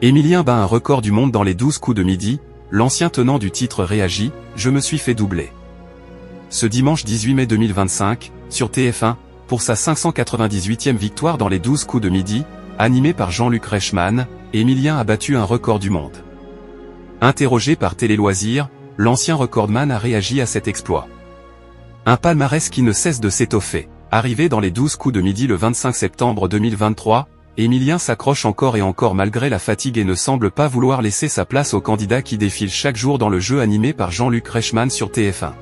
Émilien bat un record du monde dans les 12 coups de midi, l'ancien tenant du titre réagit, je me suis fait doubler. Ce dimanche 18 mai 2025, sur TF1, pour sa 598e victoire dans les 12 coups de midi, animé par Jean-Luc Reichmann, Émilien a battu un record du monde. Interrogé par Télé Loisirs, l'ancien recordman a réagi à cet exploit. Un palmarès qui ne cesse de s'étoffer. Arrivé dans les 12 coups de midi le 25 septembre 2023, Émilien s'accroche encore et encore malgré la fatigue et ne semble pas vouloir laisser sa place aux candidats qui défilent chaque jour dans le jeu animé par Jean-Luc Reichmann sur TF1.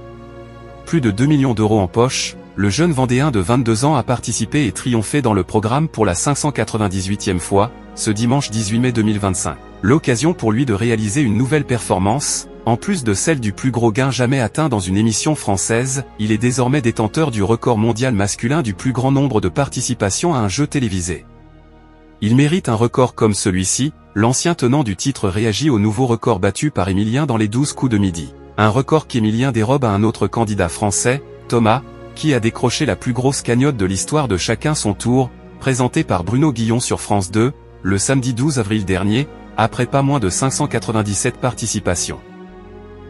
Plus de 2 millions d'euros en poche, le jeune Vendéen de 22 ans a participé et triomphé dans le programme pour la 598e fois, ce dimanche 18 mai 2025. L'occasion pour lui de réaliser une nouvelle performance, en plus de celle du plus gros gain jamais atteint dans une émission française, il est désormais détenteur du record mondial masculin du plus grand nombre de participations à un jeu télévisé. Il mérite un record comme celui-ci, l'ancien tenant du titre réagit au nouveau record battu par Émilien dans les 12 coups de midi. Un record qu'Émilien dérobe à un autre candidat français, Thomas, qui a décroché la plus grosse cagnotte de l'histoire de Chacun son tour, présenté par Bruno Guillon sur France 2, le samedi 12 avril dernier, après pas moins de 597 participations.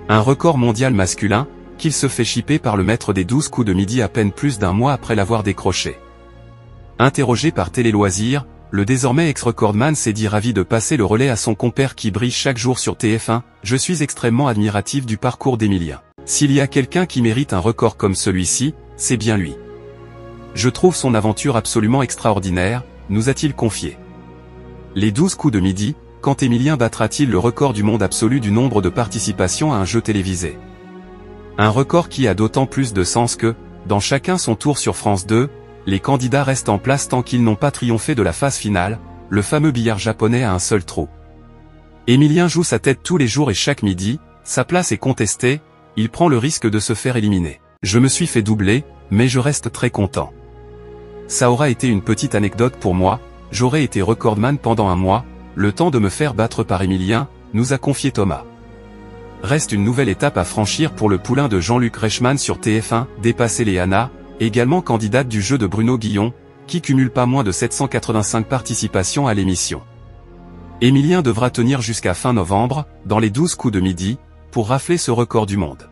Un record mondial masculin, qu'il se fait chipper par le maître des 12 coups de midi à peine plus d'un mois après l'avoir décroché. Interrogé par Télé Loisirs, le désormais ex-recordman s'est dit ravi de passer le relais à son compère qui brille chaque jour sur TF1, je suis extrêmement admiratif du parcours d'Émilien. S'il y a quelqu'un qui mérite un record comme celui-ci, c'est bien lui. Je trouve son aventure absolument extraordinaire, nous a-t-il confié. Les 12 coups de midi, quand Émilien battra-t-il le record du monde absolu du nombre de participations à un jeu télévisé? Un record qui a d'autant plus de sens que, dans Chacun son tour sur France 2, les candidats restent en place tant qu'ils n'ont pas triomphé de la phase finale, le fameux billard japonais à un seul trou. Émilien joue sa tête tous les jours et chaque midi, sa place est contestée, il prend le risque de se faire éliminer. Je me suis fait doubler, mais je reste très content. Ça aura été une petite anecdote pour moi, j'aurais été recordman pendant un mois, le temps de me faire battre par Émilien, nous a confié Thomas. Reste une nouvelle étape à franchir pour le poulain de Jean-Luc Reichmann sur TF1, dépasser Léana, également candidate du jeu de Bruno Guillon, qui cumule pas moins de 785 participations à l'émission. Émilien devra tenir jusqu'à fin novembre, dans les 12 coups de midi, pour rafler ce record du monde.